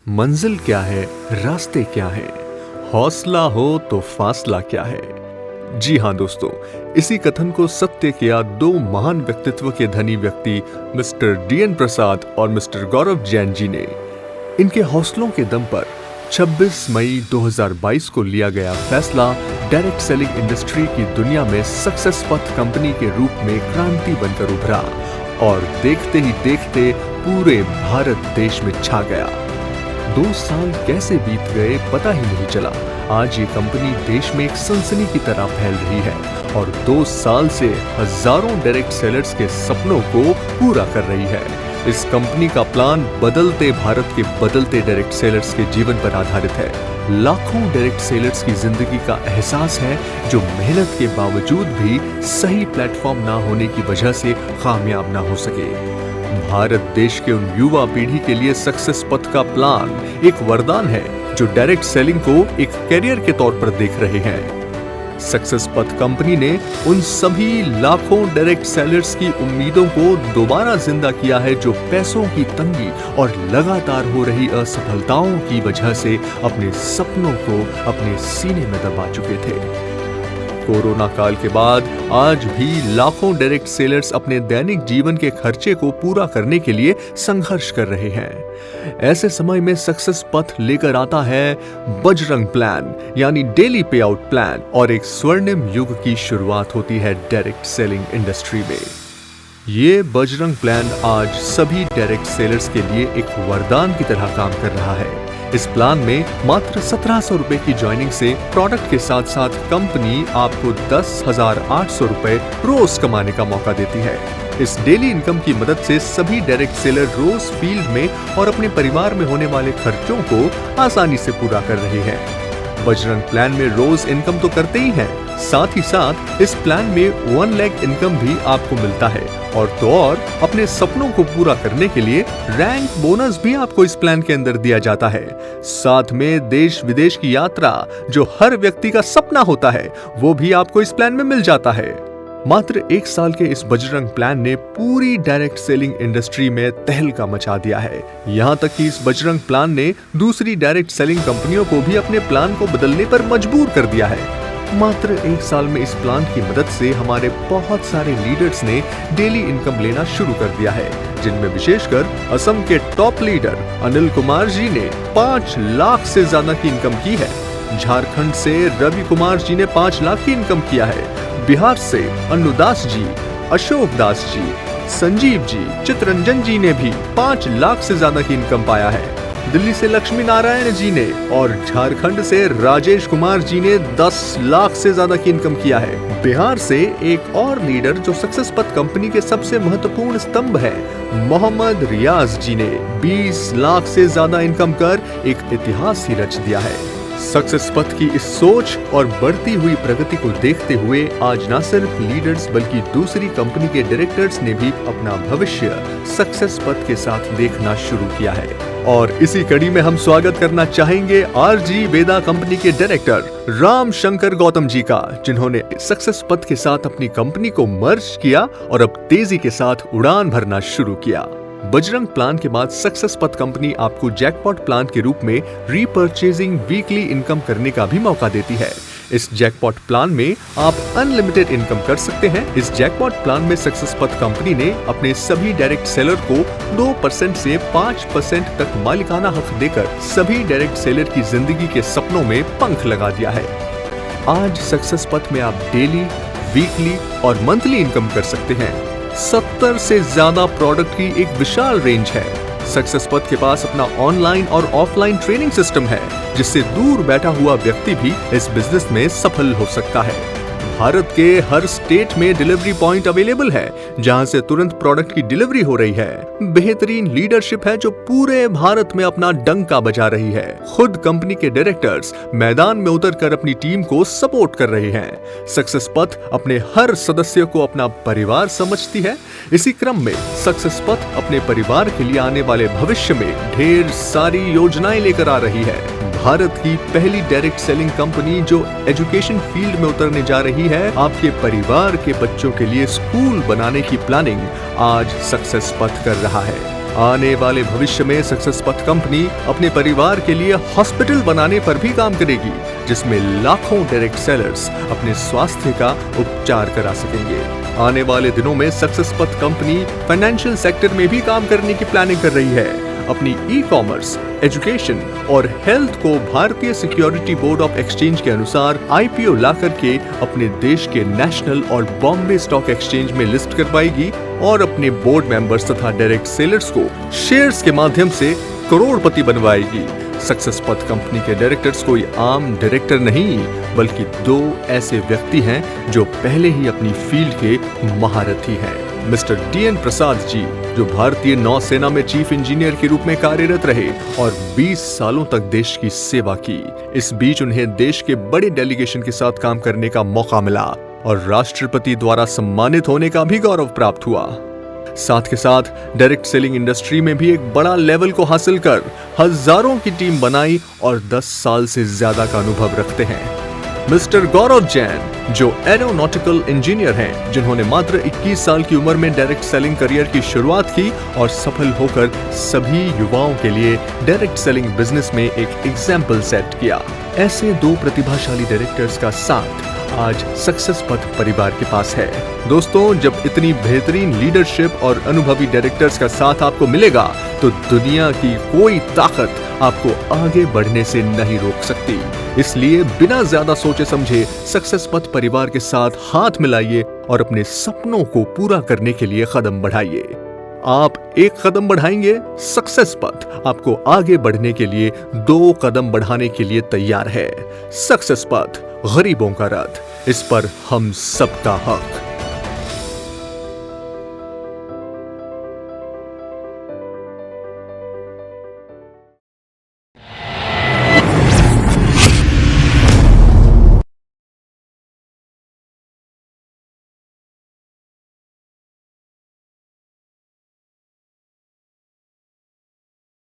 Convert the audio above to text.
मंजिल क्या है, रास्ते क्या है, हौसला हो तो फासला क्या है। जी हाँ दोस्तों, इसी कथन को सत्य किया दो महान व्यक्तित्व के धनी व्यक्ति मिस्टर डीएन प्रसाद और मिस्टर गौरव जैन जी ने। इनके हौसलों के दम पर 26 मई 2022 को लिया गया फैसला डायरेक्ट सेलिंग इंडस्ट्री की दुनिया में सक्सेस पथ कंपनी के रूप में क्रांति बनकर उभरा और देखते ही देखते पूरे भारत देश में छा गया। 2 साल कैसे बीत गए पता ही नहीं चला। आज ये कंपनी देश में एक सनसनी की तरह फैल रही है और 2 साल से हजारों डायरेक्ट सेलर्स के सपनों को पूरा कर रही है। इस कंपनी का प्लान बदलते भारत के बदलते डायरेक्ट सेलर्स के जीवन पर आधारित है। लाखों डायरेक्ट सेलर्स की जिंदगी का एहसास है जो मेहनत के बावजूद भी सही प्लेटफॉर्म ना होने की वजह से कामयाब ना हो सके। भारत देश के उन युवा पीढ़ी के लिए सक्सेस पथ का प्लान एक वरदान है जो डायरेक्ट सेलिंग को एक करियर के तौर पर देख रहे हैं। सक्सेस पथ कंपनी ने उन सभी लाखों डायरेक्ट सेलर्स की उम्मीदों को दोबारा जिंदा किया है जो पैसों की तंगी और लगातार हो रही असफलताओं की वजह से अपने सपनों को अपने सीने में दबा चुके थे। कोरोना काल के बाद आज भी लाखों डायरेक्ट सेलर्स अपने दैनिक जीवन के खर्चे को पूरा करने के लिए संघर्ष कर रहे हैं। ऐसे समय में सक्सेस पथ लेकर आता है बजरंग प्लान यानी डेली पे आउट प्लान और एक स्वर्णिम युग की शुरुआत होती है डायरेक्ट सेलिंग इंडस्ट्री में। ये बजरंग प्लान आज सभी डायरेक्ट सेलर्स के लिए एक वरदान की तरह काम कर रहा है। इस प्लान में मात्र 1700 रुपए की ज्वाइनिंग से प्रोडक्ट के साथ साथ कंपनी आपको 10,800 रुपए रोज कमाने का मौका देती है। इस डेली इनकम की मदद से सभी डायरेक्ट सेलर रोज फील्ड में और अपने परिवार में होने वाले खर्चों को आसानी से पूरा कर रहे हैं। बजरंग प्लान में रोज इनकम तो करते ही हैं, साथ ही साथ इस प्लान में 1 लाख इनकम भी आपको मिलता है और तो और अपने सपनों को पूरा करने के लिए रैंक बोनस भी आपको इस प्लान के अंदर दिया जाता है। साथ में देश विदेश की यात्रा जो हर व्यक्ति का सपना होता है वो भी आपको इस प्लान में मिल जाता है। मात्र 1 साल के इस बजरंग प्लान ने पूरी डायरेक्ट सेलिंग इंडस्ट्री में तहलका मचा दिया है। यहाँ तक कि इस बजरंग प्लान ने दूसरी डायरेक्ट सेलिंग कंपनियों को भी अपने प्लान को बदलने पर मजबूर कर दिया है। मात्र 1 साल में इस प्लान की मदद से हमारे बहुत सारे लीडर्स ने डेली इनकम लेना शुरू कर दिया है, जिनमें विशेषकर असम के टॉप लीडर अनिल कुमार जी ने 5 लाख से ज्यादा की इनकम की है। झारखंड से रवि कुमार जी ने 5 लाख की इनकम किया है। बिहार से अनुदास जी, अशोक दास जी, संजीव जी, चितरंजन जी ने भी 5 लाख से ज्यादा की इनकम पाया है। दिल्ली से लक्ष्मी नारायण जी ने और झारखंड से राजेश कुमार जी ने 10 लाख से ज्यादा की इनकम किया है। बिहार से एक और लीडर जो सक्सेस पथ कंपनी के सबसे महत्वपूर्ण स्तंभ है, मोहम्मद रियाज जी ने 20 लाख से ज्यादा इनकम कर एक इतिहास ही रच दिया है। सक्सेस पथ की इस सोच और बढ़ती हुई प्रगति को देखते हुए आज न सिर्फ लीडर्स बल्कि दूसरी कंपनी के डायरेक्टर्स ने भी अपना भविष्य सक्सेस पथ के साथ देखना शुरू किया है। और इसी कड़ी में हम स्वागत करना चाहेंगे आरजी वेदा कंपनी के डायरेक्टर राम शंकर गौतम जी का, जिन्होंने सक्सेस पथ के साथ अपनी कंपनी को मर्ज किया और अब तेजी के साथ उड़ान भरना शुरू किया। बजरंग प्लान के बाद सक्सेस पथ कंपनी आपको जैकपॉट प्लान के रूप में रीपर्चेजिंग वीकली इनकम करने का भी मौका देती है। इस जैकपॉट प्लान में आप अनलिमिटेड इनकम कर सकते हैं। इस जैकपॉट प्लान में सक्सेस पथ कंपनी ने अपने सभी डायरेक्ट सेलर को 2% से 5% तक मालिकाना हक देकर सभी डायरेक्ट सेलर की जिंदगी के सपनों में पंख लगा दिया है। आज सक्सेस पथ में आप डेली, वीकली और मंथली इनकम कर सकते हैं। 70 से ज्यादा प्रोडक्ट की एक विशाल रेंज है। सक्सेस पथ के पास अपना ऑनलाइन और ऑफलाइन ट्रेनिंग सिस्टम है, जिससे दूर बैठा हुआ व्यक्ति भी इस बिजनेस में सफल हो सकता है। भारत के हर स्टेट में डिलीवरी पॉइंट अवेलेबल है, जहां से तुरंत प्रोडक्ट की डिलीवरी हो रही है। बेहतरीन लीडरशिप है जो पूरे भारत में अपना डंका बजा रही है। खुद कंपनी के डायरेक्टर्स मैदान में उतरकर अपनी टीम को सपोर्ट कर रहे हैं। सक्सेस पथ अपने हर सदस्य को अपना परिवार समझती है। इसी क्रम में सक्सेस पथ अपने परिवार के लिए आने वाले भविष्य में ढेर सारी योजनाएं लेकर आ रही है। भारत की पहली डायरेक्ट सेलिंग कंपनी जो एजुकेशन फील्ड में उतरने जा रही है, आपके परिवार के बच्चों के लिए स्कूल बनाने की प्लानिंग आज सक्सेस पथ कर रहा है। आने वाले भविष्य में सक्सेस पथ कंपनी अपने परिवार के लिए हॉस्पिटल बनाने पर भी काम करेगी, जिसमें लाखों डायरेक्ट सेलर्स अपने स्वास्थ्य का उपचार करा सकेंगे। आने वाले दिनों में सक्सेस पथ कंपनी फाइनेंशियल सेक्टर में भी काम करने की प्लानिंग कर रही है। अपनी ई-कॉमर्स, एजुकेशन और हेल्थ को भारतीय सिक्योरिटी बोर्ड ऑफ एक्सचेंज के अनुसार आईपीओ ला करके अपने देश के नेशनल और बॉम्बे स्टॉक एक्सचेंज में लिस्ट करवाएगी और अपने बोर्ड मेंबर्स तथा डायरेक्ट सेलर्स को शेयर्स के माध्यम से करोड़पति बनवाएगी। सक्सेस पथ कंपनी के डायरेक्टर्स कोई आम डायरेक्टर नहीं, बल्कि 2 ऐसे व्यक्ति हैं जो पहले ही अपनी फील्ड के महारथी हैं। मिस्टर DN प्रसाद जी, जो भारतीय नौसेना में चीफ इंजीनियर के रूप में कार्यरत रहे और 20 सालों तक देश की सेवा की। इस बीच उन्हें देश के बड़े डेलीगेशन के साथ काम करने का मौका मिला और राष्ट्रपति द्वारा सम्मानित होने का भी गौरव प्राप्त हुआ। साथ के साथ डायरेक्ट सेलिंग इंडस्ट्री में भी एक बड़ा लेवल को हासिल कर हजारों की टीम बनाई और 10 साल से ज्यादा का अनुभव रखते हैं। मिस्टर गौरव जैन, जो एरोनॉटिकल इंजीनियर हैं, जिन्होंने मात्र 21 साल की उम्र में डायरेक्ट सेलिंग करियर की शुरुआत की और सफल होकर सभी युवाओं के लिए डायरेक्ट सेलिंग बिजनेस में एक एग्जाम्पल सेट किया। ऐसे 2 प्रतिभाशाली डायरेक्टर्स का साथ आज सक्सेस पथ परिवार के पास है। दोस्तों, जब इतनी बेहतरीन लीडरशिप और अनुभवी डायरेक्टर्स का साथ आपको मिलेगा तो दुनिया की कोई ताकत आपको आगे बढ़ने से नहीं रोक सकती। इसलिए बिना ज्यादा सोचे समझे सक्सेस पथ परिवार के साथ हाथ मिलाइए और अपने सपनों को पूरा करने के लिए कदम बढ़ाइए। आप 1 कदम बढ़ाएंगे, सक्सेस पथ आपको आगे बढ़ने के लिए 2 कदम बढ़ाने के लिए तैयार है। सक्सेस पथ, गरीबों का रथ, इस पर हम सबका हक।